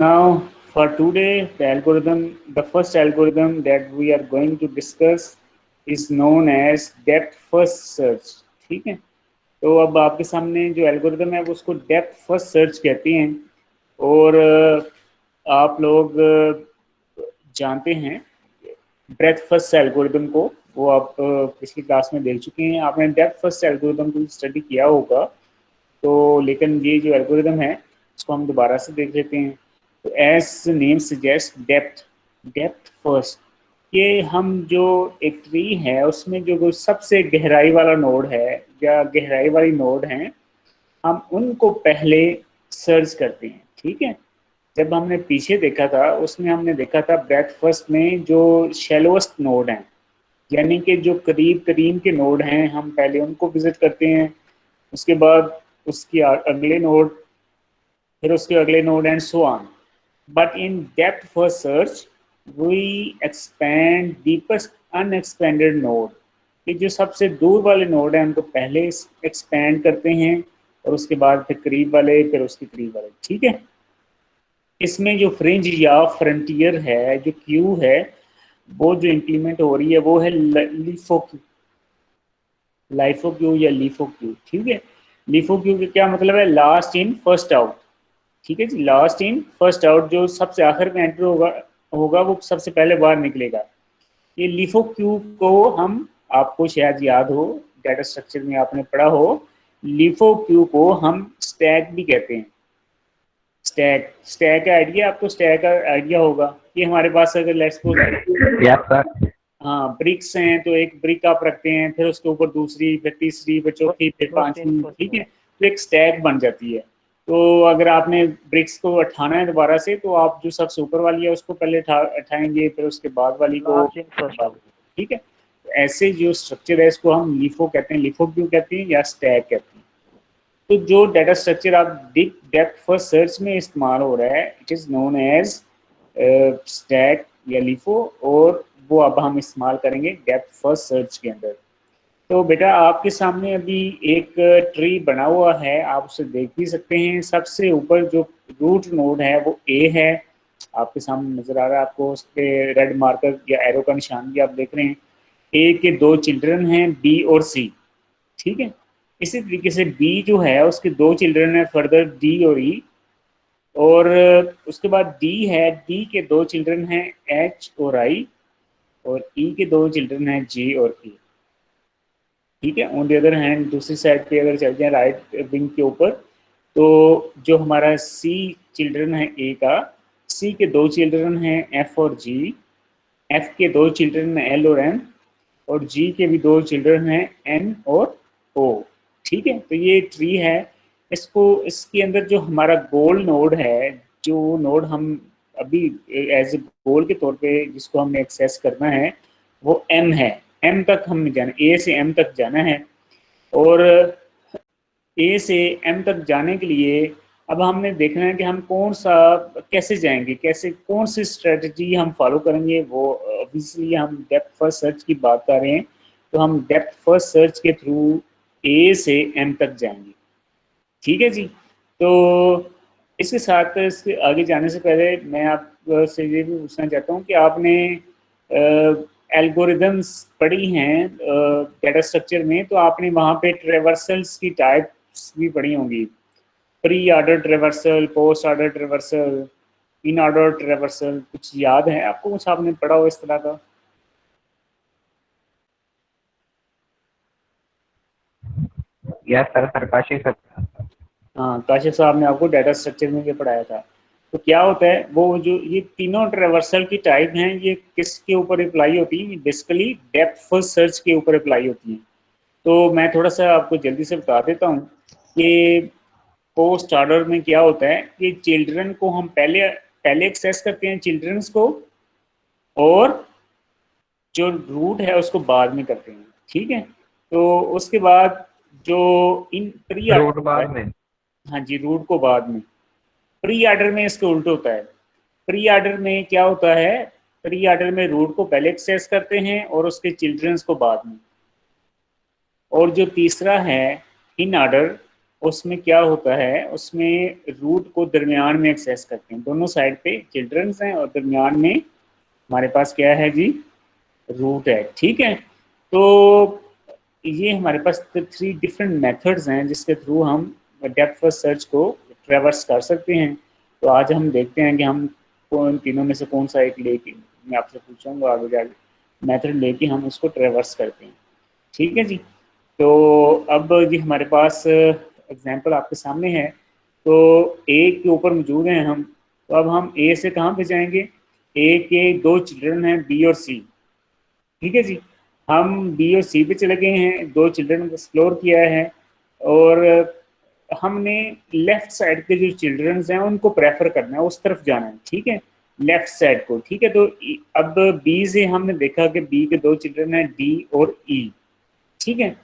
Now, for today, the first algorithm that we are going to discuss is known as depth first search. ठीक है, तो अब आपके सामने जो एल्गोरिदम है वो उसको डेप्थ फर्स्ट सर्च कहते हैं। और आप लोग जानते हैं ब्रेथ फर्स्ट एल्गोरिदम को, वो आप पिछली क्लास में देख चुके हैं। आपने डेप्थ फर्स्ट एल्गोरिदम को स्टडी किया होगा, तो लेकिन ये जो एल्गोरिदम है उसको हम दोबारा से देख लेते हैं। तो as name suggest depth, depth first, ये हम जो एक ट्री है उसमें जो सबसे गहराई वाला नोड है या गहराई वाली नोड है, हम उनको पहले सर्च करते हैं। ठीक है, जब हमने पीछे देखा था उसमें हमने देखा था ब्रेथ फर्स्ट में जो शेलोस्ट नोड हैं, यानी कि जो करीब करीब के नोड हैं, हम पहले उनको विजिट करते हैं, उसके बाद उसके अगले नोड, फिर उसके अगले node and so on. But in depth first search we expand deepest unexpanded node, कि जो सबसे दूर वाले नोड हैं उनको पहले एक्सपैंड करते हैं और उसके बाद फिर करीब वाले, फिर उसके करीब वाले। ठीक है, इसमें जो फ्रिंज या फ्रंटियर है, जो क्यू है, वो जो इंप्लीमेंट हो रही है वो है लीफो क्यू, लाइफो क्यू या लीफो क्यू। ठीक है, लीफो क्यू का क्या मतलब है? Last in first out. ठीक है जी, लास्ट इन फर्स्ट आउट, जो सबसे आखिर में एंटर होगा होगा वो सबसे पहले बाहर निकलेगा। ये लीफो क्यू को हम, आपको शायद याद हो, डाटा स्ट्रक्चर में आपने पढ़ा हो, लीफो क्यू को हम स्टैक भी कहते हैं। स्टैक, स्टैक का आइडिया, आपको स्टैक का आइडिया होगा कि हमारे पास अगर लेट्स सपोज, यस सर। हाँ, ब्रिक्स हैं, तो एक ब्रिक आप रखते हैं, फिर उसके ऊपर दूसरी, फिर तीसरी, फिर चौथी, फिर फर्स्ट इन पांचवी। फर्स्ट ठीक है, आउट। तो एक स्टैक बन जाती है। तो अगर आपने ब्रिक्स को उठाना है दोबारा से, तो आप जो सबसे ऊपर वाली है उसको पहले उठाएंगे, फिर उसके बाद वाली को लास्ट इन फर्स्ट बाद। आउट। ठीक है, तो ऐसे जो स्ट्रक्चर है इसको हम लीफो कहते हैं, लीफो क्यू कहते हैं या स्टैक कहते हैं। तो जो डाटा स्ट्रक्चर आप डेप्थ फर्स्ट सर्च में इस्तेमाल हो रहा है, it is known as stack या लीफो, और वो अब हम इस्तेमाल करेंगे डेप्थ फर्स्ट सर्च के अंदर। तो बेटा आपके सामने अभी एक ट्री बना हुआ है, आप उसे देख भी सकते हैं। सबसे ऊपर जो रूट नोड है वो ए है, आपके सामने नजर आ रहा है आपको, उस पर रेड मार्कर या एरो का निशान भी आप देख रहे हैं। ए के दो चिल्ड्रन हैं, बी और सी। ठीक है, इसी तरीके से बी जो है उसके दो चिल्ड्रन है फर्दर, डी और ई। और उसके बाद डी है, डी के दो चिल्ड्रन हैं, एच और आई। और ई के दो चिल्ड्रन हैं, जे और के। ठीक है, ऑन द अदर हैंड दूसरी साइड पे अगर चल जाए राइट विंग के ऊपर, तो जो हमारा सी चिल्ड्रन है ए का, सी के दो चिल्ड्रन हैं, एफ और जी। एफ के दो चिल्ड्रन हैं, एल और एम। और जी के भी दो चिल्ड्रन हैं, एन और ओ। ठीक है, तो ये ट्री है। इसको, इसके अंदर जो हमारा गोल नोड है, जो नोड हम अभी एज ए गोल के तौर पे जिसको हमने एक्सेस करना है, वो एम है। एम तक हमने जाना, ए से एम तक जाना है। और ए से एम तक जाने के लिए अब हमने देखना है कि हम कौन सा, कैसे जाएंगे, कैसे, कौन सी स्ट्रेटजी हम फॉलो करेंगे। वो ऑब्वियसली हम डेप्थ फर्स्ट सर्च की बात कर रहे हैं, तो हम डेप्थ फर्स्ट सर्च के थ्रू ए से एम तक जाएंगे। ठीक है जी, तो इसके साथ इसके आगे जाने से पहले मैं आपसे ये भी पूछना चाहता हूँ कि आपने एल्गोरिदम्स पढ़ी हैं डेटा स्ट्रक्चर में, तो आपने वहाँ पे ट्रेवर्सल्स की टाइप्स भी पढ़ी होंगी। Pre order traversal, post order traversal, in order traversal, कुछ याद है आपको? कुछ आपने पढ़ा हो इस तरह का? यस सर, सरकाशी सर। हाँ, काशिफ साहब ने आपको डाटा स्ट्रक्चर में ये पढ़ाया था। तो क्या होता है, वो जो ये तीनों ट्रेवर्सल की टाइप हैं, ये किसके ऊपर अप्लाई होती है? बेसिकली डेप्थ फर्स्ट सर्च के ऊपर अप्लाई होती हैं। तो मैं थोड़ा सा आपको जल्दी से बता देता हूँ कि पोस्ट ऑर्डर में क्या होता है कि चिल्ड्रन को हम पहले पहले एक्सेस करते हैं, चिल्ड्रंस को, और जो रूट है उसको बाद में करते हैं। ठीक है, तो उसके बाद जो इन प्री ऑर्डर रूट होता है, बाद में। हाँ जी, रूट को बाद में। प्री ऑर्डर में इसके उल्ट होता है। प्री ऑर्डर में क्या होता है, प्री ऑर्डर में रूट को पहले एक्सेस करते हैं और उसके चिल्ड्रंस को बाद में। और जो तीसरा है इन ऑर्डर, उसमें क्या होता है, उसमें रूट को दरमियान में एक्सेस करते हैं, दोनों साइड पे चिल्ड्रंस हैं और दरमियान में हमारे पास क्या है जी, रूट है। ठीक है, तो ये हमारे पास 3 डिफरेंट मेथड्स हैं जिसके थ्रू हम डेप्थ फर्स्ट सर्च को ट्रेवर्स कर सकते हैं। तो आज हम देखते हैं कि हम कौन तीनों में से कौन सा एक लेके, मैं आपसे पूछूंगा आगे जाके मेथड लेके हम उसको ट्रेवर्स करते हैं। ठीक है जी। तो अब ये हमारे पास एग्जांपल आपके सामने है। तो ए के ऊपर मौजूद हैं हम, तो अब हम ए से कहाँ पे जाएंगे, ए के 2 चिल्ड्रन हैं बी और सी। ठीक है जी, हम बी और सी पे चले गए हैं, 2 चिल्ड्रन को एक्सप्लोर किया है और हमने लेफ्ट साइड के जो चिल्ड्रंस हैं उनको प्रेफर करना है, उस तरफ जाना है। ठीक है, लेफ्ट साइड को। ठीक है, तो अब बी से हमने देखा कि बी के 2 चिल्ड्रन हैं डी और ई। ठीक है,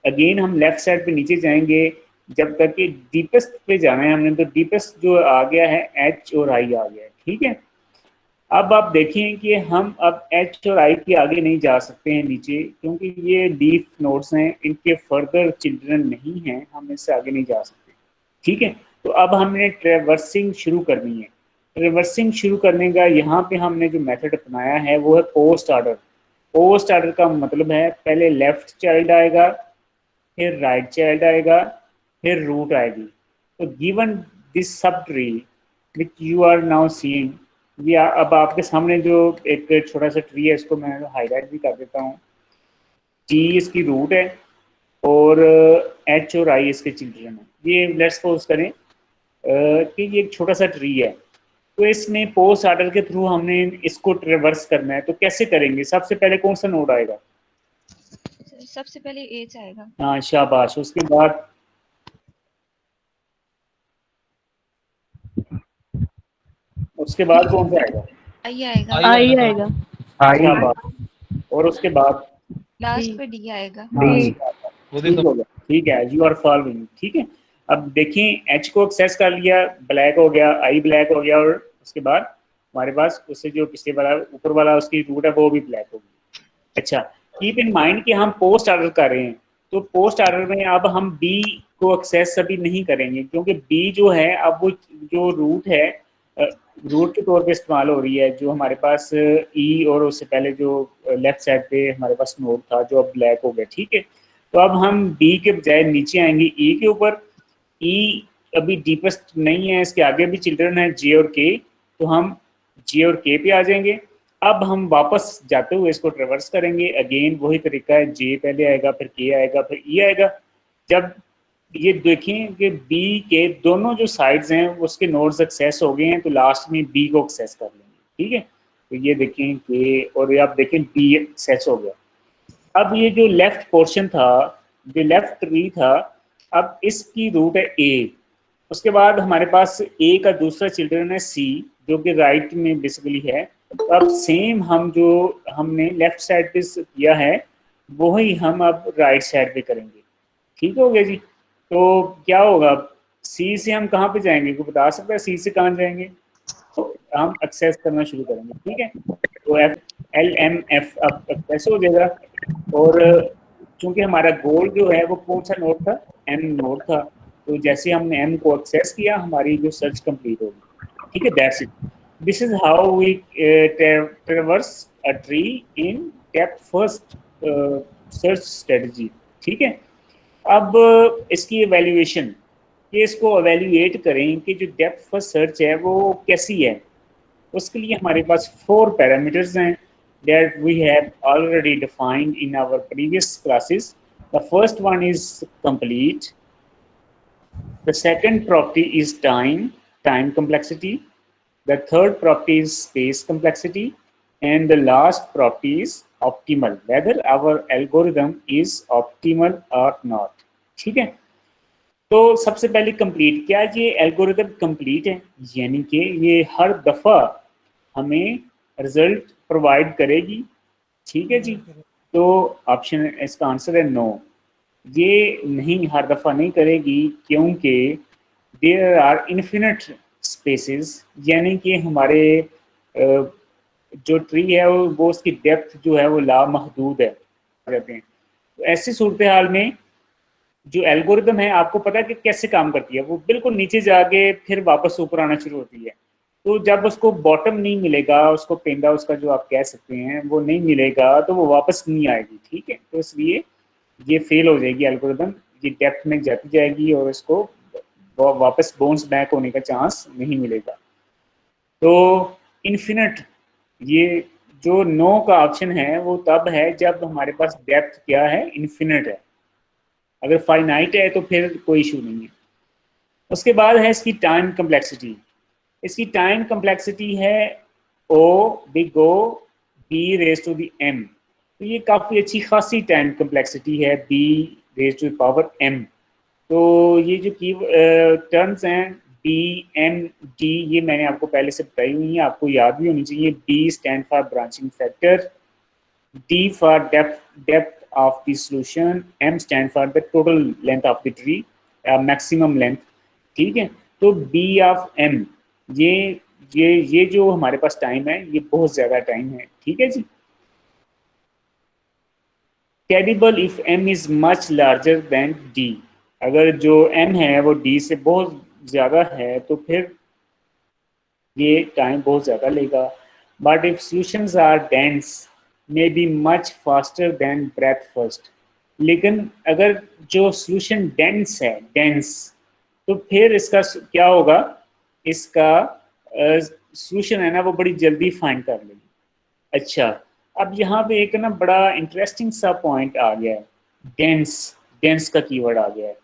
अगेन हम लेफ्ट साइड पे नीचे जाएंगे जब तक कि डीपेस्ट पे जाना है हमने, तो डीपेस्ट जो आ गया है एच और आई आ गया है। ठीक है, अब आप देखें कि हम अब एच और आई के आगे नहीं जा सकते हैं नीचे, क्योंकि ये लीफ नोड्स हैं, इनके फर्दर चिल्ड्रन नहीं हैं, हम इससे आगे नहीं जा सकते। ठीक है, तो अब हमने ट्रेवर्सिंग शुरू करनी है। ट्रेवर्सिंग शुरू करने का यहाँ पे हमने जो मेथड अपनाया है वो है पोस्ट ऑर्डर। पोस्ट ऑर्डर का मतलब है पहले लेफ्ट चाइल्ड आएगा, फिर राइट चाइल्ड आएगा, फिर रूट आएगी। तो given this subtree which you are now seeing, ये अब आपके सामने जो एक छोटा सा ट्री है इसको मैं हाईलाइट भी कर देता हूँ। टी इसकी रूट है और एच और आई इसके चिल्ड्रन है। ये लेट्स सपोज करें कि ये एक छोटा सा ट्री है, तो इसमें पोस्ट ऑर्डर के थ्रू हमने इसको ट्रेवर्स करना है, तो कैसे करेंगे? सबसे पहले कौन सा नोड आएगा? सबसे पहले एज आएगा। हाँ शाबाश, उसके बाद कौन सा आएगा? आई आएगा। आई आएगा। शाबाश, और उसके बाद लास्ट पे डी आएगा। ठीक हो गया। ठीक है, यू आर फॉलोइंग। ठीक है, अब देखें एच को एक्सेस कर लिया, ब्लैक हो गया, आई ब्लैक हो गया, और उसके बाद हमारे पास उससे जो पिछले वाला ऊपर वाला उसकी रूट है वो भी ब्लैक हो गई। अच्छा, कीप इन माइंड कि हम पोस्ट ऑर्डर कर रहे हैं, तो पोस्ट ऑर्डर में अब हम बी को एक्सेस अभी नहीं करेंगे, क्योंकि बी जो है अब वो जो रूट है रूट के तौर पे इस्तेमाल हो रही है, जो हमारे पास ई और उससे पहले जो लेफ्ट साइड पे हमारे पास नोड था जो अब ब्लैक हो गया। ठीक है, तो अब हम बी के बजाय नीचे आएंगे ई के ऊपर। ई अभी डीपेस्ट नहीं है, इसके आगे भी चिल्ड्रन है जे और के, तो हम जे और के पे आ जाएंगे। अब हम वापस जाते हुए इसको ट्रेवर्स करेंगे, अगेन वही तरीका है, जे पहले आएगा, फिर के आएगा, फिर ई आएगा। जब ये देखें कि बी के दोनों जो साइड्स हैं उसके नोड्स एक्सेस हो गए हैं, तो लास्ट में बी को एक्सेस कर लेंगे। ठीक है, तो ये देखें कि, और ये आप देखें बी एक्सेस हो गया। अब ये जो लेफ्ट पोर्शन था, जो लेफ्ट ट्री था, अब इसकी रूट है ए, उसके बाद हमारे पास ए का दूसरा चिल्ड्रन है सी जो कि राइट में बेसिकली है। तो अब सेम हम जो हमने लेफ्ट साइड पे किया है वही हम अब राइट साइड पे करेंगे। ठीक हो गया जी। तो क्या होगा, सी से हम कहाँ पे जाएंगे, कोई बता सकता है सी से कहाँ जाएंगे? तो हम एक्सेस करना शुरू करेंगे। ठीक है, तो एफ एल एम एफ अब एक्सेस हो जाएगा, और चूंकि हमारा गोल जो है वो कौन सा नोड था, एम नोड था, तो जैसे हमने एम को एक्सेस किया हमारी जो सर्च कंप्लीट होगी। ठीक है, that's it. This is how we traverse a tree in depth first search strategy. ठीक है, अब इसकी एवेल्यूएशन, कि इसको एवेल्यूएट करें कि जो डेप्थ फर्स्ट सर्च है वो कैसी है, उसके लिए हमारे पास 4 पैरामीटर्स हैं that we have already defined in our previous classes. The first one is complete. The second property is time complexity. The third property is space complexity. And the last property is optimal, whether our algorithm is optimal or not. ठीक है, तो सबसे पहले complete, क्या ये algorithm complete है, यानी कि ये हर दफ़ा हमें रिजल्ट प्रोवाइड करेगी? ठीक है जी, तो ऑप्शन इसका आंसर है नो, ये नहीं, हर दफ़ा नहीं करेगी, क्योंकि देयर आर इन्फिनिट स्पेसेस, यानी कि हमारे जो ट्री है वो उसकी डेप्थ जो है वो लामहदूद है कहते हैं। तो ऐसी सूरत हाल में जो एल्गोरिदम है आपको पता है कि कैसे काम करती है, वो बिल्कुल नीचे जाके फिर वापस ऊपर आना शुरू होती है। तो जब उसको बॉटम नहीं मिलेगा, उसको पेंदा उसका जो आप कह सकते हैं वो नहीं मिलेगा, तो वो वापस नहीं आएगी, ठीक है। तो इसलिए ये फेल हो जाएगी एल्गोरिदम, ये डेप्थ में जाती जाएगी और इसको वापस बाउंस बैक होने का चांस नहीं मिलेगा। तो इन्फिनिट, ये जो नो का ऑप्शन है वो तब है जब हमारे पास डेप्थ क्या है, इन्फिनिट है। अगर फाइनाइट है तो फिर कोई इशू नहीं है। उसके बाद है इसकी टाइम कम्प्लेक्सिटी। इसकी टाइम कम्प्लेक्सिटी है O big O b raise to the m. तो ये काफ़ी अच्छी खासी टाइम कम्प्लेक्सिटी है, b raise to power m. तो ये जो की टर्म्स हैं बी एम डी, ये मैंने आपको पहले से बताई हुई है, आपको याद भी होनी चाहिए। B stand for branching factor, D for depth of the solution, M stand for the total length of the tree, maximum length, ठीक है। तो B of M, ये ये जो हमारे पास टाइम है ये बहुत ज्यादा टाइम है, ठीक है जी। Credible if M is much larger than D, अगर जो M है वो D से बहुत ज्यादा है तो फिर ये टाइम बहुत ज्यादा लेगा। But if solutions are dense may be much faster than breadth first. लेकिन अगर जो सॉल्यूशन डेंस है, डेंस, तो फिर इसका क्या होगा, इसका सॉल्यूशन है ना वो बड़ी जल्दी फाइंड कर लेगी। अच्छा, अब यहाँ पे एक ना बड़ा इंटरेस्टिंग सा पॉइंट आ गया है, डेंस, डेंस का कीवर्ड आ गया है।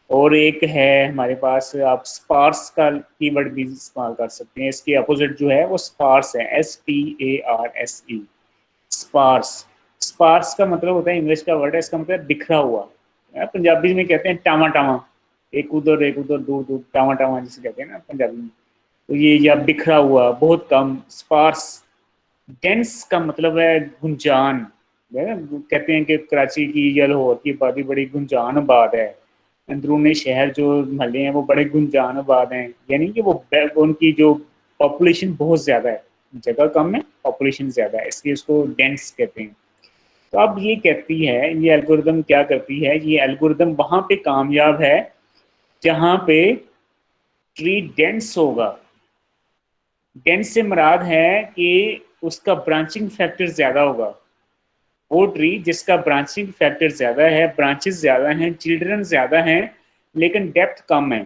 और एक है हमारे पास, आप स्पार्स का कीवर्ड भी इस्तेमाल कर सकते हैं। इसके अपोजिट जो है वो स्पार्स है, SPARSE, स्पार्स। स्पार्स का मतलब होता है, इंग्लिश का वर्ड है, इसका मतलब बिखरा हुआ। पंजाबी में कहते हैं टामा टामा, एक उधर दूर दूर, टामा टामा जिसे कहते हैं ना पंजाबी में। तो ये या बिखरा हुआ, बहुत कम। स्पार्स। डेंस का मतलब है गुंजान, कहते हैं कि कराची की या लाहौर की आबादी बड़ी गुंजान आबाद है, अंदरूनी शहर जो महल्ले हैं वो बड़े गुंजान आबाद हैं, यानी कि वो उनकी जो पॉपुलेशन बहुत ज़्यादा है, जगह कम है पॉपुलेशन ज़्यादा है, इसलिए उसको डेंस कहते हैं। तो अब ये कहती है, ये एल्गोरिदम क्या करती है, ये एल्गोरिदम वहाँ पे कामयाब है जहाँ पे ट्री डेंस होगा। डेंस से मुराद है कि उसका ब्रांचिंग फैक्टर ज़्यादा होगा। वो ट्री जिसका ब्रांचिंग फैक्टर ज़्यादा है, ब्रांचेस ज़्यादा हैं, चिल्ड्रन ज़्यादा हैं, लेकिन डेप्थ कम है,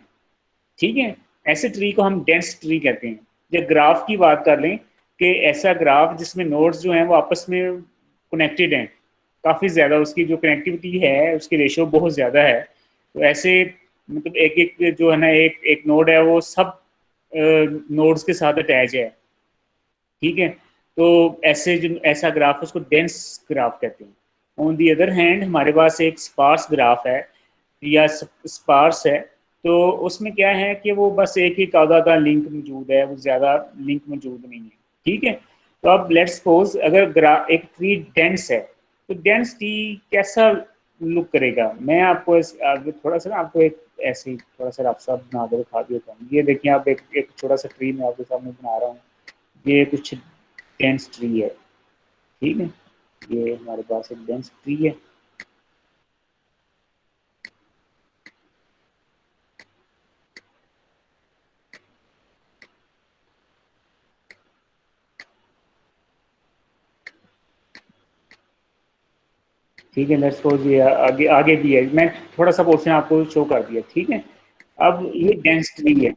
ठीक है। ऐसे ट्री को हम डेंस ट्री कहते हैं। जब ग्राफ की बात कर लें कि ऐसा ग्राफ जिसमें नोड्स जो हैं वो आपस में कनेक्टेड हैं, काफ़ी ज़्यादा उसकी जो कनेक्टिविटी है उसकी रेशो बहुत ज़्यादा है, तो ऐसे मतलब एक एक जो है ना, एक एक नोड है वो सब नोड्स के साथ अटैच है, ठीक है। तो ऐसे जो ऐसा ग्राफ उसको डेंस ग्राफ कहते हैं। ऑन दी अदर हैंड हमारे पास एक स्पार्स ग्राफ है या स्पार्स है, तो उसमें क्या है कि वो बस एक ही आधा का लिंक मौजूद है, वो ज़्यादा लिंक मौजूद नहीं है, ठीक है। तो अब लेट्स सपोज अगर एक ट्री डेंस है, तो डेंस ट्री कैसा लुक करेगा, मैं आपको थोड़ा सा ना आपको एक ऐसे ही थोड़ा सा रास्ता बना कर दिखा देता हूँ। ये देखिए आप एक छोटा सा ट्री मैं आपके सामने बना रहा हूँ, ये कुछ डेंस ट्री है, ठीक है। ये हमारे पास एक डेंस ट्री है। ठीक है, लेट्स सपोज ये आगे आगे भी है, मैं थोड़ा सा पोर्शन आपको शो कर दिया, ठीक है। अब ये डेंस ट्री है,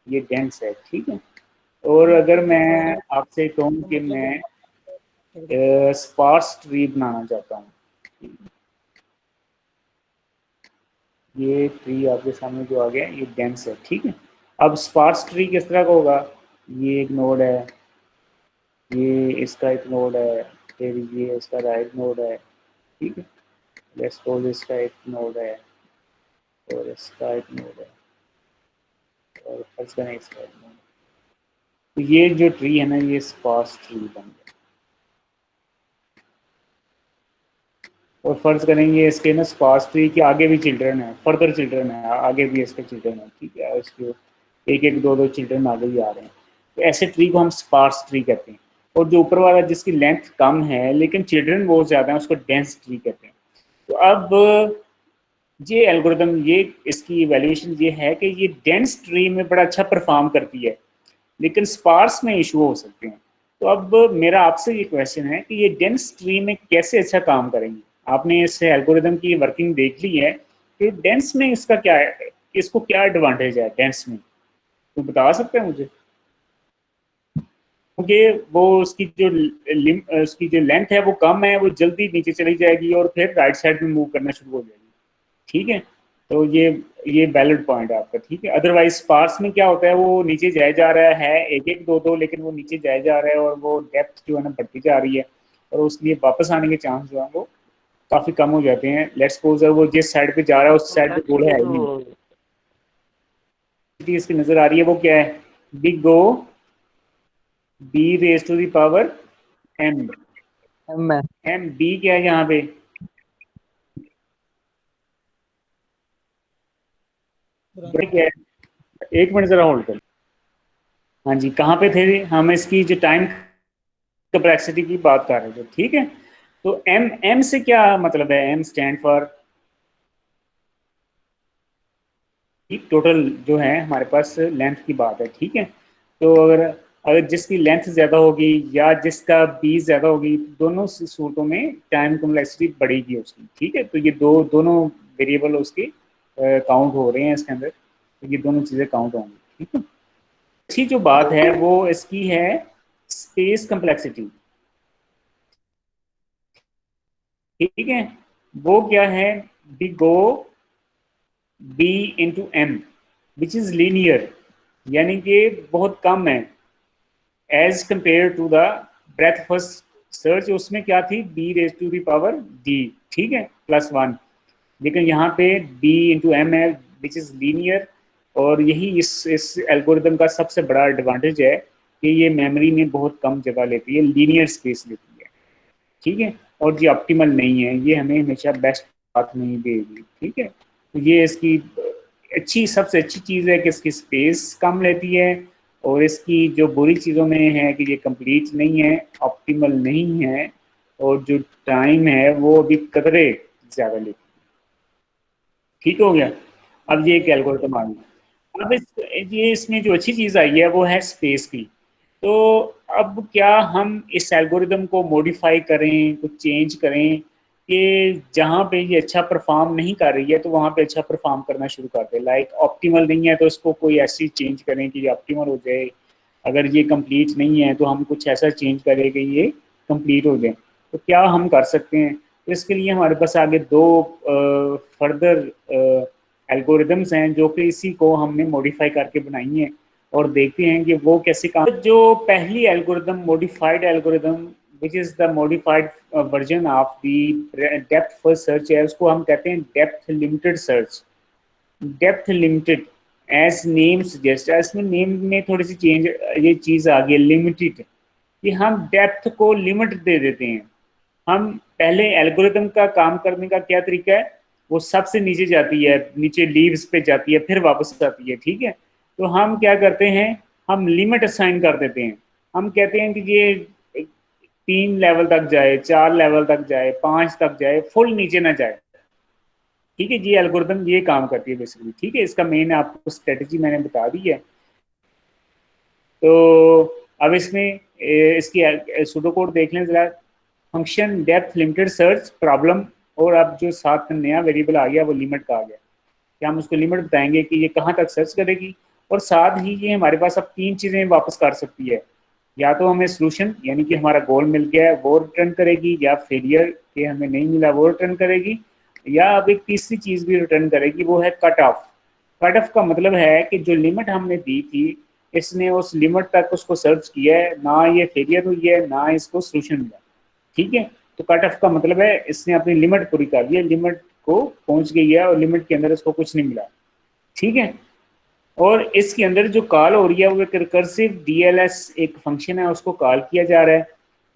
ये डेंस है, ठीक है। और अगर मैं आपसे कहूँ कि मैं स्पार्स ट्री बनाना चाहता हूँ, ये ट्री आपके सामने जो आ गया ये डेंस है, ठीक है। अब स्पार्स ट्री किस तरह का होगा, ये एक नोड है, ये इसका एक नोड है, फिर ये इसका राइट नोड है, ठीक है। लेट्स सपोज इसका एक नोड है और इसका एक नोड है और फर्स्ट का इसका एक नोड। तो ये जो ट्री है ना ये स्पार्स ट्री बन गया। और फर्ज करेंगे इसके ना स्पार्स ट्री के आगे भी चिल्ड्रन है, फर्दर चिल्ड्रन है, आगे भी इसके चिल्ड्रन है, ठीक है। इसके एक एक दो दो चिल्ड्रन आगे ही आ रहे हैं, तो ऐसे ट्री को हम स्पार्स ट्री कहते हैं। और जो ऊपर वाला जिसकी लेंथ कम है लेकिन चिल्ड्रन बहुत ज़्यादा है उसको डेंस ट्री कहते हैं। तो अब ये एल्गोरिदम, ये इसकी इवैल्यूएशन ये है कि ये डेंस ट्री में बड़ा अच्छा परफॉर्म करती है, लेकिन स्पार्स में इशू हो सकते हैं। तो अब मेरा आपसे ये क्वेश्चन है कि ये डेंस ट्री में कैसे अच्छा काम करेंगे। आपने इस एल्गोरिदम की वर्किंग देख ली है, कि डेंस में इसका क्या है, इसको क्या एडवांटेज है डेंस में, तो बता सकते हैं मुझे। क्योंकि वो उसकी जो लेंथ है वो कम है, वो जल्दी नीचे चली जाएगी और फिर राइट साइड में मूव करना शुरू हो जाएगी। ठीक है, तो ये वैलिड पॉइंट है आपका। ठीक है, अदरवाइज स्पार्स में क्या होता है, वो नीचे जाए जा रहा है एक एक दो दो, लेकिन वो नीचे जाए जा रहा है और वो डेप्थ जो है ना बढ़ती जा रही है, और उसके लिए वापस आने के चांस जो है वो काफी कम हो जाते हैं। लेट्स सपोज वो जिस साइड पे जा रहा है उस तो साइड पे सर गोल ये है ही नहीं। जो इसकी नजर आ रही है वो क्या है, big O B raise to the power M. मैं एम बी क्या है यहाँ पे, क्या है, एक मिनट जरा होल्ड कर। हाँ जी, कहाँ पे थे हम, इसकी जो टाइम कम्प्लेक्सिटी की बात कर रहे थे। ठीक है, तो एम, एम से क्या मतलब है, एम स्टैंड फॉर टोटल जो है हमारे पास लेंथ की बात है। ठीक है, तो अगर अगर जिसकी लेंथ ज़्यादा होगी या जिसका बी ज़्यादा होगी, दोनों सूरतों में टाइम कम्प्लेक्सिटी बढ़ेगी उसकी। ठीक है, तो ये दोनों वेरिएबल उसके काउंट हो रहे हैं इसके अंदर, तो ये दोनों चीज़ें काउंट होंगी। ठीक है, अच्छी जो बात है वो इसकी है स्पेस कम्प्लेक्सिटी। ठीक है, वो क्या है, B O B into M which is linear, यानी कि बहुत कम है as compare to the breadth first search. उसमें क्या थी, B raise to the power D, ठीक है, +1। लेकिन यहाँ पे बी इंटू एम है विच इज लीनियर, और यही इस एल्गोरिदम का सबसे बड़ा एडवांटेज है कि ये मेमोरी में बहुत कम जगह लेती है, लीनियर स्पेस लेती है। ठीक है, और ये ऑप्टिमल नहीं है, ये हमें हमेशा बेस्ट पाथ नहीं देगी। ठीक है, तो ये इसकी अच्छी, सबसे अच्छी चीज़ है कि इसकी स्पेस कम लेती है, और इसकी जो बुरी चीज़ों में है कि ये कंप्लीट नहीं है, ऑप्टिमल नहीं है, और जो टाइम है वो अभी कतरे ज़्यादा लेती है। ठीक हो गया, अब ये एक एल्गोरिथम आ गया। अब ये इसमें जो अच्छी चीज़ आई है वो है स्पेस की। तो अब क्या हम इस एल्गोरिदम को मॉडिफाई करें, कुछ चेंज करें, कि जहाँ पे ये अच्छा परफॉर्म नहीं कर रही है तो वहाँ पे अच्छा परफॉर्म करना शुरू कर दे। लाइक ऑप्टिमल नहीं है तो इसको कोई ऐसी चेंज करें कि ये ऑप्टिमल हो जाए, अगर ये कंप्लीट नहीं है तो हम कुछ ऐसा चेंज करें कि ये कंप्लीट हो जाए। तो क्या हम कर सकते हैं, तो इसके लिए हमारे पास आगे दो फर्दर एल्गोरिदम्स हैं जो कि इसी को हमने मॉडिफाई करके बनाई हैं, और देखते हैं कि वो कैसे काम। जो पहली algorithm, modified algorithm which is the modified version of the depth first search है, उसको हम कहते हैं depth limited search. Depth limited as name suggest, इसमें नेम में थोड़ी सी चेंज, ये चीज़ आ गई लिमिटेड, कि हम डेप्थ को लिमिट दे देते हैं। हम पहले एल्गोरिथम का काम करने का क्या तरीका है, वो सबसे नीचे जाती है, नीचे लीव्स पे जाती है, फिर वापस आती है। ठीक है, तो हम क्या करते हैं, हम लिमिट असाइन कर देते हैं। हम कहते हैं कि ये 3 लेवल तक जाए, 4 लेवल तक जाए, 5 तक जाए, फुल नीचे ना जाए। ठीक है, ये एल्गोरिथम ये काम करती है बेसिकली। ठीक है, इसका मेन आपको स्ट्रेटेजी मैंने बता दी है। तो अब इसमें इसकी सूडो कोड देख लें जरा, function depth limited search problem, और अब जो साथ में नया वेरिएबल आ गया वो लिमिट का आ गया, कि हम उसको लिमिट बताएंगे कि ये कहाँ तक सर्च करेगी, और साथ ही ये हमारे पास अब 3 चीज़ें वापस कर सकती है। या तो हमें सोल्यूशन, यानी कि हमारा गोल मिल गया है वो रिटर्न करेगी, या फेलियर के हमें नहीं मिला वो रिटर्न करेगी, या अब एक तीसरी चीज़ भी रिटर्न करेगी, वो है कट ऑफ। कट ऑफ का मतलब है कि जो लिमिट हमने दी थी, इसने उस लिमिट तक उसको सर्च किया है, ना ये फेलियर हुई है ना इसको सोल्यूशन मिला। ठीक है, तो कट ऑफ का मतलब है इसने अपनी लिमिट पूरी कर ली है, लिमिट को पहुंच गई है और लिमिट के अंदर इसको कुछ नहीं मिला। ठीक है, और इसके अंदर जो कॉल हो रही है वो एक रिकर्सिव डीएलएस एक फंक्शन है, उसको कॉल किया जा रहा है,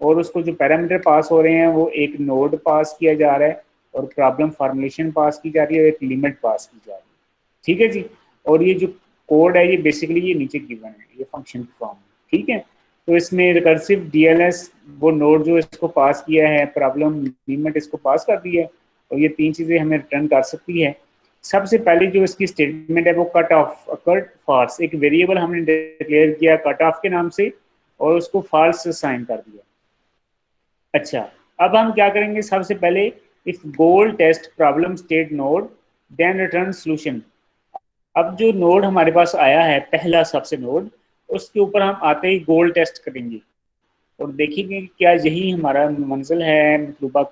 और उसको जो पैरामीटर पास हो रहे हैं वो एक नोड पास किया जा रहा है, और प्रॉब्लम फॉर्मुलेशन पास की जा रही है, और एक लिमिट पास की जा रही है। ठीक है जी, और ये जो कोड है ये बेसिकली ये नीचे गिवन है, ये फंक्शन की फॉर्म। ठीक है, तो इसमें रिकर्सिव डीएलएस वो नोड जो इसको पास किया है, प्रॉब्लम, लिमिट इसको पास कर दी है, और ये 3 चीज़ें हमें रिटर्न कर सकती है। सबसे पहले जो इसकी स्टेटमेंट है वो कट ऑफ कट फॉल्स, एक वेरिएबल हमने डिक्लेयर किया कट ऑफ के नाम से और उसको फॉल्स साइन कर दिया। अच्छा, अब हम क्या करेंगे, सबसे पहले if goal test problem state node then return solution. अब जो नोड हमारे पास आया है पहला सबसे नोड, उसके ऊपर हम आते ही गोल टेस्ट करेंगे और देखेंगे कि क्या यही हमारा मंजिल है, मतलूबा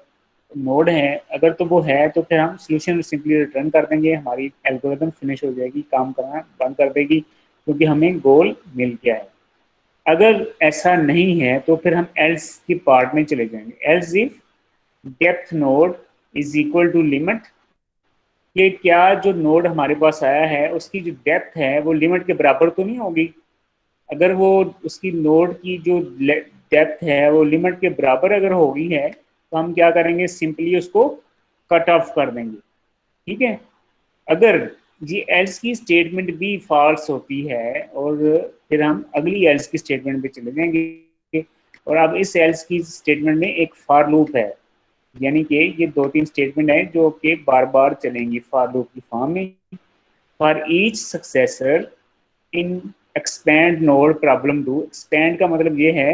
नोड है। अगर तो वो है तो फिर हम सोल्यूशन सिंपली रिटर्न कर देंगे, हमारी एल्गोरिथम फिनिश हो जाएगी, काम करना बंद कर देगी क्योंकि हमें गोल मिल गया है। अगर ऐसा नहीं है तो फिर हम एल्स की पार्ट में चले जाएंगे। Else if depth node is equal to limit, कि क्या जो नोड हमारे पास आया है उसकी जो डेप्थ है वो लिमिट के बराबर तो नहीं होगी। अगर वो उसकी नोड की जो डेप्थ है वो लिमिट के बराबर अगर होगी है तो हम क्या करेंगे, सिंपली उसको कट ऑफ कर देंगे। ठीक है, अगर ये एल्स की स्टेटमेंट भी फॉल्स होती है और फिर हम अगली एल्स की स्टेटमेंट पे चले जाएंगे। और अब इस एल्स की स्टेटमेंट में एक फॉर लूप है, यानी कि ये 2-3 स्टेटमेंट है जो कि बार बार चलेंगी फॉर लूप की फॉर्म में। For each successor in expand node problem do, expand का मतलब ये है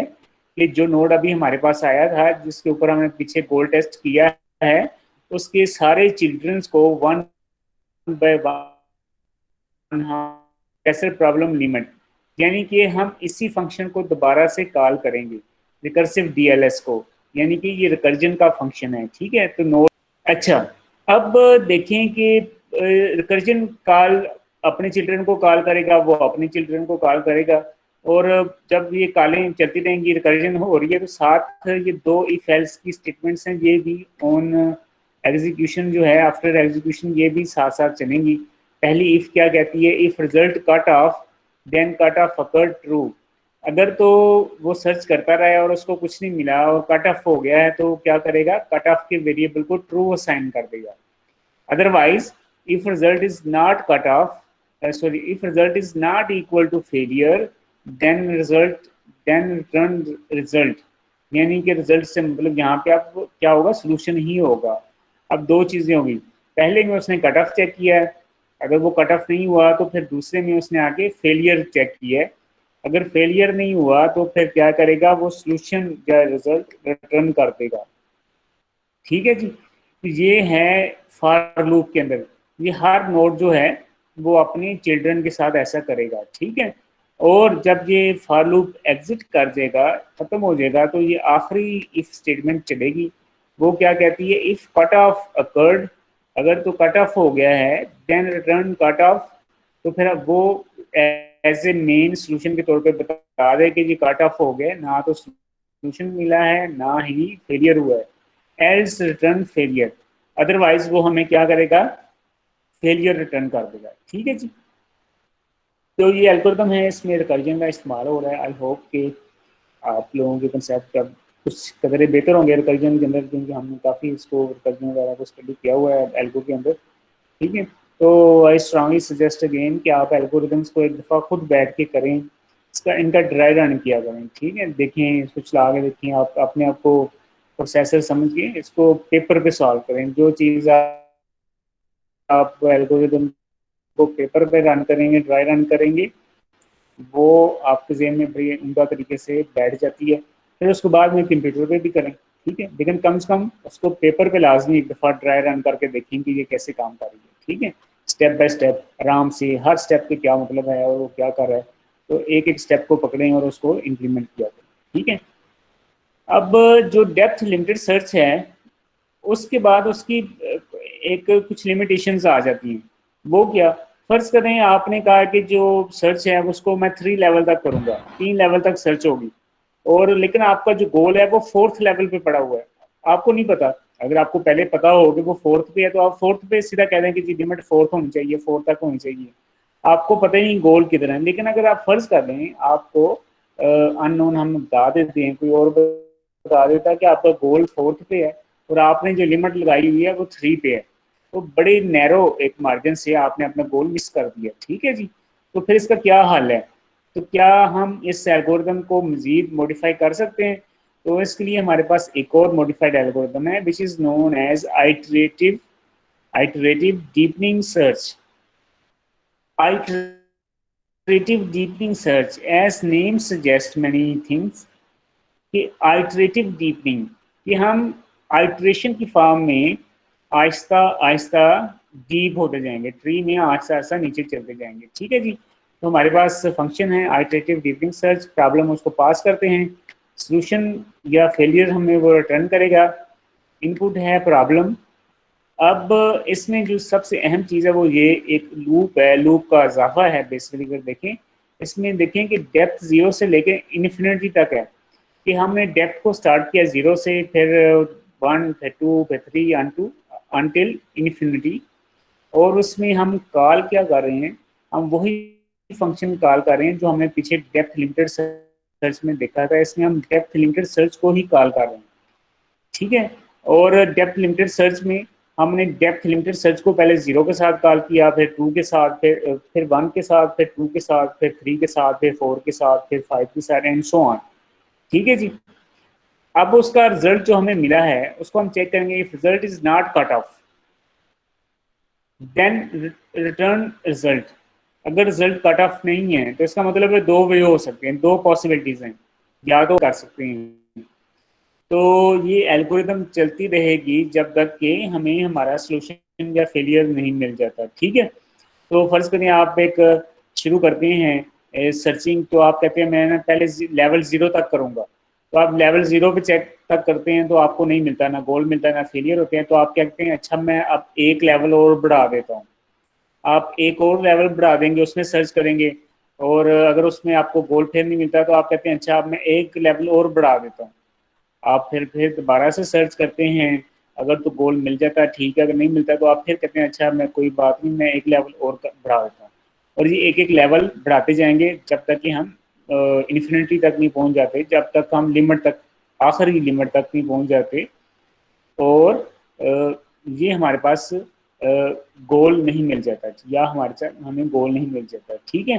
कि जो नोड अभी हमारे पास आया था जिसके ऊपर हमने पीछे गोल टेस्ट किया है उसके सारे चिल्ड्रंस को वन बाय वन कैसे प्रॉब्लम लिमिट, यानी कि हम इसी फंक्शन को दोबारा से कॉल करेंगे रिकर्सिव डीएलएस को, यानी कि ये रिकर्जन का फंक्शन है। ठीक है, तो नोड अच्छा, अब देखें कि रिकर्जन कॉल अपने चिल्ड्रन को कॉल करेगा, वो अपने चिल्ड्रन को कॉल करेगा और जब ये कॉलें चलती रहेंगी रिकर्जन हो रही है तो साथ ये दो इफ एल्स की स्टेटमेंट्स हैं ये भी ऑन एग्जीक्यूशन जो है आफ्टर एग्जीक्यूशन ये भी साथ साथ चलेंगी। पहली इफ क्या कहती है, if result cut off then cut off occur true, अगर तो वो सर्च करता रहा है और उसको कुछ नहीं मिला और कट ऑफ हो गया है तो क्या करेगा, कट ऑफ के वेरिएबल को ट्रू असाइन कर देगा। Otherwise if result is not cut off sorry if result is not equal to failure then return result, यानी कि रिजल्ट से मतलब यहाँ पे आप क्या होगा, सोल्यूशन ही होगा। अब दो चीजें होगी, पहले में उसने कट ऑफ चेक किया है, अगर वो कट ऑफ नहीं हुआ तो फिर दूसरे में उसने आके फेलियर चेक किया है, अगर फेलियर नहीं हुआ तो फिर क्या करेगा, वो सोल्यूशन या रिजल्ट रिटर्न कर देगा। ठीक है जी, तो ये है फॉर लूप के अंदर, ये हर नोड जो है वो अपने चिल्ड्रन के साथ ऐसा करेगा। ठीक है, और जब ये फॉर लूप एग्जिट कर देगा, खत्म हो जाएगा, तो ये आखिरी इफ स्टेटमेंट चलेगी। वो क्या कहती है, इफ कट ऑफ अकर्ड, अगर तो कट ऑफ हो गया है देन रिटर्न कट ऑफ, तो फिर वो एज ए मेन सोल्यूशन के तौर पे बता दे कि ये कट ऑफ हो गया, ना तो सोल्यूशन मिला है ना ही फेलियर हुआ है। एल्स रिटर्न फेलियर, अदरवाइज वो हमें क्या करेगा, फेलियर रिटर्न कर देगा। ठीक है जी, तो ये एल्गोरिथम है, इसमें रिकर्जन का इस्तेमाल हो रहा है। आई होप कि आप लोगों के कंसेप्ट अब कुछ कदरे बेहतर होंगे रिकर्जन के अंदर, क्योंकि हमने काफ़ी इसको रिकर्जन वगैरह को स्टडी किया हुआ है एल्गो के अंदर। ठीक है, तो आई स्ट्रांगली सजेस्ट अगेन कि आप एल्गोरिथम्स को एक दफ़ा खुद बैठ के करें, इसका इनका ड्राई रन किया करें। ठीक है, देखें, इसको चला के देखें, आप अपने आप को प्रोसेसर समझ के इसको पेपर पे सॉल्व करें। जो चीज़ आप एल्गोरिथम को पेपर पे रन करेंगे, ड्राई रन करेंगे, वो आपके जेहन में बड़ी उम्दा तरीके से बैठ जाती है। फिर उसको बाद में कंप्यूटर पे भी करें, ठीक है, लेकिन कम से कम उसको पेपर पे लाजमी एक दफ़ा ड्राई रन करके देखें कि ये कैसे काम कर रही है। ठीक है, स्टेप बाय स्टेप आराम से हर स्टेप के क्या मतलब है और वो क्या कर रहा है, तो एक एक स्टेप को पकड़ें और उसको इम्प्लीमेंट किया करें। ठीक है, अब जो डेप्थ लिमिटेड सर्च है उसके बाद उसकी एक कुछ लिमिटेशंस आ जाती हैं। वो क्या, फर्ज करें आपने कहा कि जो सर्च है उसको मैं 3 लेवल तक करूंगा, 3 लेवल तक सर्च होगी, और लेकिन आपका जो गोल है वो 4th लेवल पे पड़ा हुआ है, आपको नहीं पता। अगर आपको पहले पता हो कि वो 4th पे है तो आप 4th पे सीधा कह दें कि जी लिमिट 4th होनी चाहिए, 4 तक होनी चाहिए, आपको पता ही नहीं गोल किधर है। लेकिन अगर आप फर्ज कर लें आपको अननोन हम बता देते हैं, कोई और बता देता है कि आपका गोल 4th पे है और आपने जो लिमिट लगाई हुई है वो 3 पे है, तो बड़े नैरो एक मार्जिन से आपने अपना गोल मिस कर दिया। ठीक है जी, तो फिर इसका क्या हल है, तो क्या हम इस एल्गोरिथम को मजीद मॉडिफाई कर सकते हैं? तो इसके लिए हमारे पास एक और मॉडिफाइड एल्गोरिथम है which is known as iterative iterative deepening search. Iterative deepening search, as name suggests many things, कि आइटरेटिव डीपनिंग, कि हम आइट्रेशन की फॉर्म में आहिस्ता आहिस्ता डीप होते जाएंगे, ट्री में आहिस्ता आहिस्ता नीचे चलते जाएंगे। ठीक है जी। तो हमारे पास फंक्शन है आइटरेटिव डीपनिंग सर्च, प्रॉब्लम उसको पास करते हैं, सॉल्यूशन या फेलियर हमें वो रिटर्न करेगा, इनपुट है प्रॉब्लम। अब इसमें जो सबसे अहम चीज़ है वो ये एक लूप है, लूप का इजाफा है बेसिकली। अगर देखें इसमें, देखें कि डेप्थ 0 से लेकर इन्फिनिटी तक है, कि हमने डेप्थ को स्टार्ट किया 0 से, फिर 1, फिर 2, फिर 3 अनटिल इन्फिनिटी। और उसमें हम कॉल क्या कर रहे हैं, हम वही फंक्शन कॉल कर रहे हैं जो हमने पीछे डेप्थ लिमिटेड सर्च में देखा था। इसमें हम डेप्थ लिमिटेड सर्च को ही कॉल कर रहे हैं। ठीक है। और डेप्थ लिमिटेड सर्च में हमने डेप्थ लिमिटेड सर्च को पहले 0 के साथ कॉल किया, फिर 2 के साथ, फिर 1 के साथ, फिर 2 के साथ, फिर 3 के साथ, फिर 4 के साथ, फिर 5 के साथ, एंड सो ऑन। ठीक है जी। अब उसका रिजल्ट जो हमें मिला है उसको हम चेक करेंगे। If result is not cut off then return result. अगर रिजल्ट कट ऑफ नहीं है तो इसका मतलब है दो वे हो सकते हैं, दो पॉसिबिलिटीज हैं, या तो कर सकते हैं। तो ये एल्गोरिदम चलती रहेगी जब तक कि हमें हमारा सॉल्यूशन या फेलियर नहीं मिल जाता। ठीक है। तो फर्ज करें आप एक शुरू करते हैं सर्चिंग, तो आप कहते हैं मैं ना पहले लेवल 0 तक करूंगा, तो आप लेवल 0 पे चेक तक करते हैं तो आपको नहीं मिलता, ना गोल मिलता, ना फेलियर होते हैं। तो आप क्या कहते हैं, अच्छा मैं अब एक लेवल और बढ़ा देता हूँ। आप एक और लेवल बढ़ा देंगे, उसमें सर्च करेंगे, और अगर उसमें आपको गोल फिर नहीं मिलता तो आप कहते हैं अच्छा अब मैं एक लेवल और बढ़ा देता हूँ। आप फिर दोबारा से सर्च करते हैं, अगर तो गोल मिल जाता है ठीक है, अगर नहीं मिलता तो आप फिर कहते हैं अच्छा मैं कोई बात नहीं, मैं एक लेवल और बढ़ा देता हूँ। और ये एक एक लेवल बढ़ाते जाएंगे जब तक कि हम इन्फिनिटी तक नहीं पहुंच जाते, जब तक हम लिमिट तक, आखिरी लिमिट तक नहीं पहुंच जाते, और ये हमारे पास गोल नहीं मिल जाता, या हमारे साथ हमें गोल नहीं मिल जाता। ठीक है।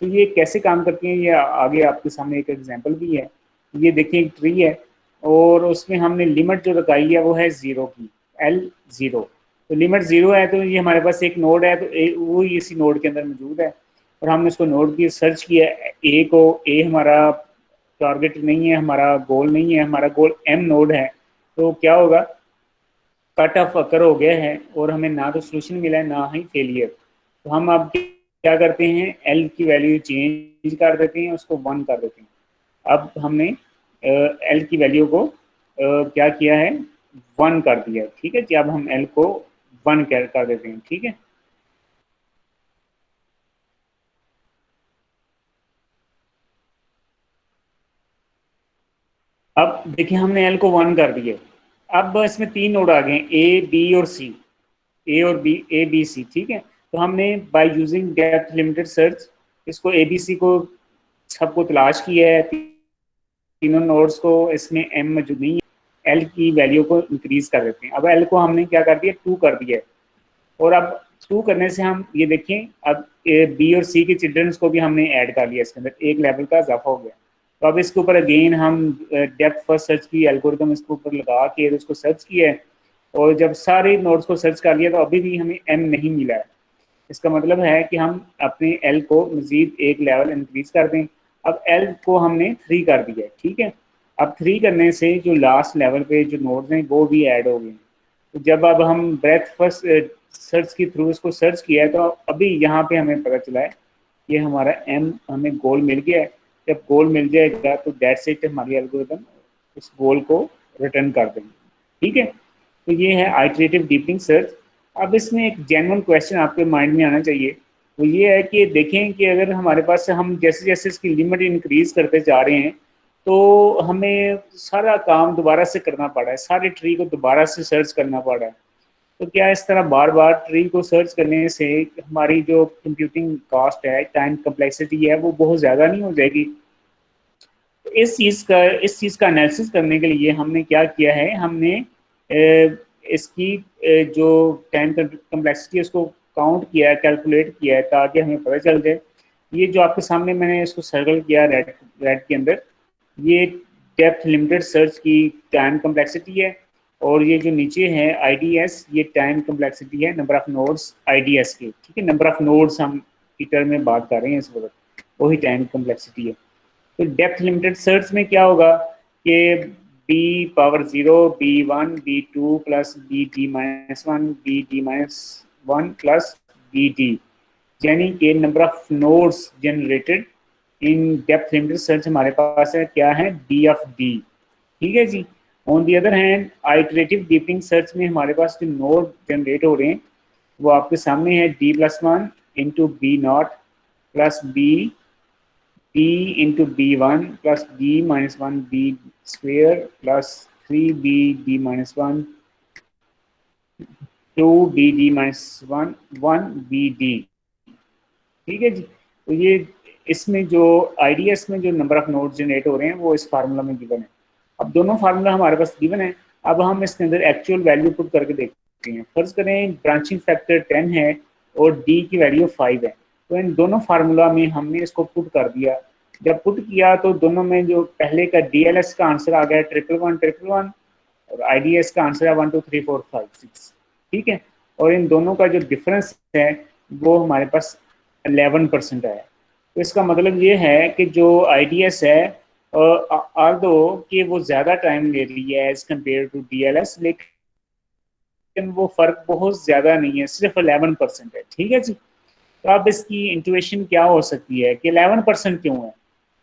तो ये कैसे काम करती हैं, ये आगे आपके सामने एक एग्जांपल भी है। ये देखिए एक ट्री है, और उसमें हमने लिमिट जो लगाई है वो है 0 की, L0। तो लिमिट 0 है तो ये हमारे पास एक नोड है, तो वो इसी नोड के अंदर मौजूद है, और हमने उसको नोड की सर्च किया ए को। ए हमारा टारगेट नहीं है, हमारा गोल नहीं है, हमारा गोल M नोड है। तो क्या होगा, कट ऑफ अकर हो गया है, और हमें ना तो सोल्यूशन मिला है ना ही फेलियर। तो हम अब क्या करते हैं, एल की वैल्यू चेंज कर देते हैं, उसको 1 कर देते हैं। अब हमने एल की वैल्यू को क्या किया है, 1 कर दिया है। ठीक है जी। अब हम एल को 1 कर देते हैं। ठीक है। अब देखिए हमने एल को 1 कर दिया। अब इसमें 3 नोड आ गए, ए बी और सी, ए और बी, ए बी सी। ठीक है। तो हमने by using depth limited search इसको ए बी सी को सबको तलाश किया है, तीनों नोड्स को, इसमें एम मौजूद नहीं है। एल की वैल्यू को इंक्रीज कर देते हैं। अब एल को हमने क्या कर दिया, 2 कर दिया है। और अब 2 करने से हम ये देखें, अब बी और सी के चिल्ड्रंस को भी हमने ऐड कर लिया, इसके अंदर एक लेवल का इजाफा हो गया। तो अब इसके ऊपर अगेन हम डेप्थ फर्स्ट सर्च की एल्गोरिथम इसके ऊपर लगा के उसको सर्च किया है, और जब सारे नोड्स को सर्च कर लिया तो अभी भी हमें एम नहीं मिला है। इसका मतलब है कि हम अपने एल को मजीद एक लेवल इंक्रीज कर दें। अब एल को हमने 3 कर दिया है। ठीक है। अब 3 करने से जो लास्ट लेवल पे जो नोड्स हैं वो भी ऐड हो गए। तो जब अब हम ब्रेथ फर्स्ट सर्च के थ्रू इसको सर्च किया है, तो अभी यहाँ पे हमें पता चला है कि हमारा एम, हमें गोल मिल गया है। जब गोल मिल जाएगा तो दैट्स इट, हमारी एल्गोरिथम उस गोल को रिटर्न कर देंगे। ठीक है। तो ये है आइटरेटिव डीपनिंग सर्च। अब इसमें एक जेन्युइन क्वेश्चन आपके माइंड में आना चाहिए, वो ये है कि देखें कि अगर हमारे पास हम जैसे जैसे इसकी लिमिट इंक्रीज करते जा रहे हैं तो हमें सारा काम दोबारा से करना पड़ा है, सारे ट्री को दोबारा से सर्च करना पड़ा है। तो क्या इस तरह बार बार ट्री को सर्च करने से हमारी जो कंप्यूटिंग कॉस्ट है, टाइम कम्प्लेक्सिटी है, वो बहुत ज़्यादा नहीं हो जाएगी? तो इस चीज़ का एनालिसिस करने के लिए हमने क्या किया है, हमने इसकी जो टाइम कम्प्लेक्सिटी है उसको काउंट किया है, कैलकुलेट किया है, ताकि हमें पता चल जाए। ये जो आपके सामने मैंने इसको सर्कल किया रेड रेड के अंदर, ये डेप्थ लिमिटेड सर्च की टाइम कम्प्लेक्सिटी है। और ये जो नीचे है IDS, ये टाइम कम्प्लेक्सिटी है नंबर ऑफ नोड्स IDS की, ठीक है। नंबर ऑफ नोड्स हम की टर्म में बात कर रहे हैं इस वक्त, वही टाइम कम्प्लेक्सिटी है। तो डेप्थ लिमिटेड सर्च में क्या होगा कि B⁻0 B1 B2 plus BD-1 BD-1 plus BD, यानी कि number of nodes generated in depth limited search हमारे पास है क्या है, D ऑफ D, ठीक है जी। On the other hand iterative deepening search में हमारे पास जो नोड जनरेट हो रहे हैं वो आपके सामने है D+1 into B0 plus D into B1 plus D-1 B square plus 3B D-1 2B D-1 1BD, ठीक है जी। तो ये इसमें जो IDS में जो नंबर ऑफ नोड जनरेट हो रहे हैं वो इस फार्मूला में गिवन है। अब दोनों फार्मूला हमारे पास गिवन है, अब हम इसके अंदर एक्चुअल वैल्यू पुट करके देखते हैं। फर्ज करें ब्रांचिंग फैक्टर 10 है और D की वैल्यू 5 है, तो इन दोनों फार्मूला में हमने इसको पुट कर दिया। जब पुट किया तो दोनों में जो पहले का DLS का आंसर आ गया 111 और IDS का आंसर है 1 2 3 4 5 6, ठीक है। और इन दोनों का जो डिफरेंस है वो हमारे पास 11% आया। तो इसका मतलब ये है कि जो IDS है आल्दो कि वो ज़्यादा टाइम ले रही है एज कम्पेयर टू DLS, लेकिन वो फ़र्क बहुत ज़्यादा नहीं है, सिर्फ 11% है, ठीक है जी। तो अब इसकी इंट्यूशन क्या हो सकती है कि 11% क्यों है,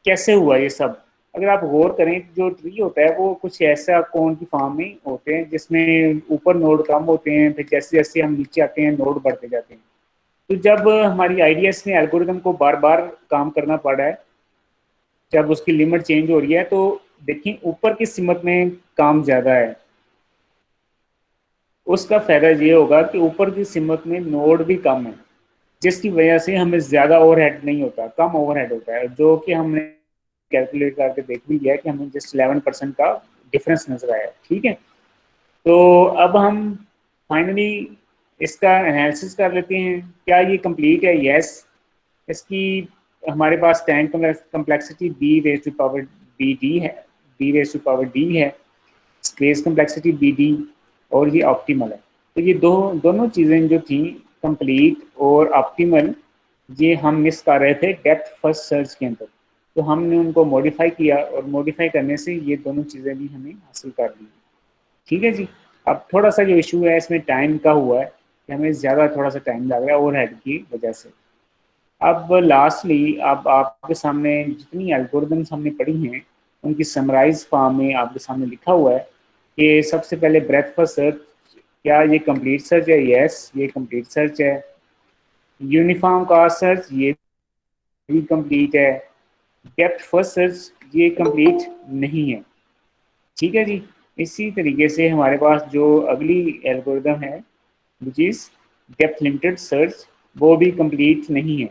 कैसे हुआ ये सब। अगर आप गौर करें जो ट्री होता है वो कुछ ऐसा कोन की फॉर्म में होते हैं जिसमें ऊपर नोड कम होते हैं, फिर जैसे जैसे हम नीचे आते हैं नोड बढ़ते जाते हैं। तो जब हमारी IDS में एल्गोरिदम को बार बार काम करना पड़ रहा है, जब उसकी लिमिट चेंज हो रही है, तो देखिए ऊपर की सिमत में काम ज़्यादा है, उसका फ़ायदा ये होगा कि ऊपर की सिमत में नोड भी कम है, जिसकी वजह से हमें ज़्यादा ओवरहेड नहीं होता, कम ओवरहेड होता है, जो कि हमने कैलकुलेट करके देख भी लिया कि हमें जस्ट 11% का डिफरेंस नजर आया, ठीक है। तो अब हम फाइनली इसका एनालिसिस कर लेते हैं, क्या ये कंप्लीट है? यस। इसकी हमारे पास टाइम कम्प्लेक्सिटी B⁻D है, B⁻D है, स्पेस कम्प्लेक्सिटी BD, और ये ऑप्टिमल है। तो ये दोनों चीज़ें जो थी कंप्लीट और ऑप्टिमल, ये हम मिस कर रहे थे डेप्थ फर्स्ट सर्च के अंदर, तो हमने उनको मॉडिफाई किया और मॉडिफाई करने से ये दोनों चीज़ें भी हमें हासिल कर ली, ठीक है जी। अब थोड़ा सा जो इशू है इसमें टाइम का हुआ है कि हमें ज़्यादा थोड़ा सा टाइम लग रहा है ओवरहेड की वजह से। अब लास्टली अब आपके सामने जितनी एल्गोरिदम्स हमने पढ़ी हैं उनकी समराइज फॉर्म में आपके सामने लिखा हुआ है कि सबसे पहले ब्रेथ फर्स्ट सर्च, क्या ये कंप्लीट सर्च है? यस, ये कंप्लीट सर्च है। यूनिफॉर्म कास्ट सर्च, ये भी कंप्लीट है। डेप्थ फर्स्ट सर्च, ये कंप्लीट नहीं है, ठीक है जी। इसी तरीके से हमारे पास जो अगली एल्गोरिदम है which is depth limited search, वो भी कंप्लीट नहीं है।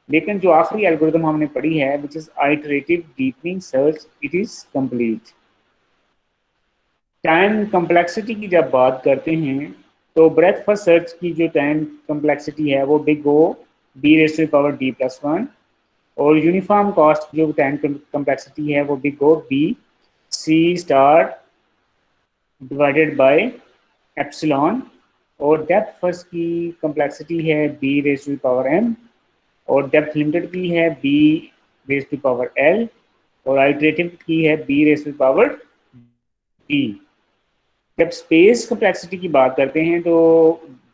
लेकिन जो आखिरी एल्गोरिदम हमने पढ़ी है which is iterative deepening search, it is complete. Time complexity की जब बात करते हैं तो ब्रेथ फर्स्ट सर्च की जो टाइम कम्प्लेक्सिटी है वो बिग O B⁻D+1, और यूनिफॉर्म कॉस्ट जो टाइम कम्प्लेक्सिटी है वो big O BC* divided by epsilon, और डेप्थ फर्स्ट की कम्प्लेक्सिटी है B⁻M, और डेप्थ लिमिटेड की है B⁻L, और आइटरेटिव की है B⁻D। जब स्पेस कम्प्लेक्सिटी की बात करते हैं तो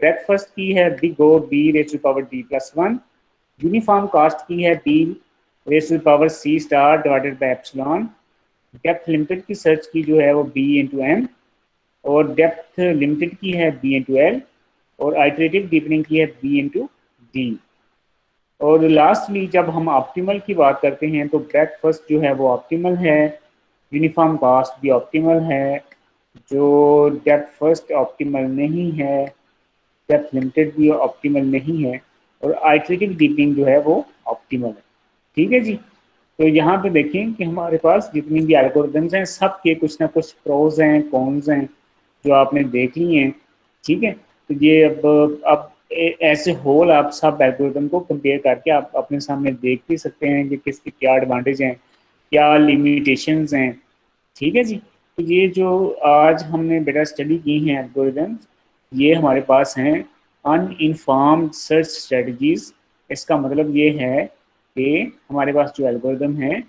ब्रेथ फर्स्ट की है big O B⁻D+1, uniform cast की है B⁻C* divided by epsilon, depth limited की सर्च की जो है वो B⁻M, और डेप्थ लिमिटेड की है B⁻L, और आइटरेटिव डीपनिंग की है B⁻D। और लास्टली जब हम ऑप्टिमल की बात करते हैं तो ब्रेथ फर्स्ट जो है वो ऑप्टिमल है, यूनिफॉर्म कास्ट भी ऑप्टिमल है, जो डेप्थ फर्स्ट ऑप्टिमल नहीं है, डेप्थ लिमिटेड भी ऑप्टिमल नहीं है, और आइटरेटिव डीपनिंग जो है वो ऑप्टिमल है, ठीक है जी। तो यहाँ पे देखें कि हमारे पास जितनी भी एल्गोरिदम्स हैं सब के कुछ ना कुछ प्रोज हैं, कॉन्स हैं, जो आपने देख ली हैं, ठीक है। तो ये अब ऐसे होल आप सब एल्गोरिदम को कंपेयर करके आप अपने सामने देख भी सकते हैं कि किसके क्या एडवांटेज हैं, क्या लिमिटेशंस हैं, ठीक है जी। तो ये जो आज हमने बेटा स्टडी की हैं एल्गोरिदम्स, ये हमारे पास हैं अनइन्फॉर्म्ड सर्च स्ट्रेटजीज। इसका मतलब ये है कि हमारे पास जो एल्गोरिदम है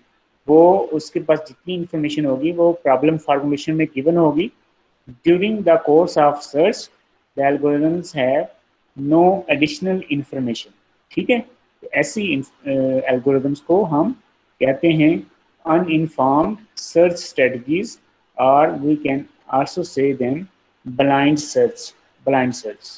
वो उसके पास जितनी इंफॉर्मेशन होगी वो प्रॉब्लम फार्मूलेशन में गिवन होगी। During the course of search the algorithms have no additional information. ठीक है, तो ऐसी एल्गोरिदम्स को हम कहते हैं uninformed search strategies, or we can also say them blind search, blind search।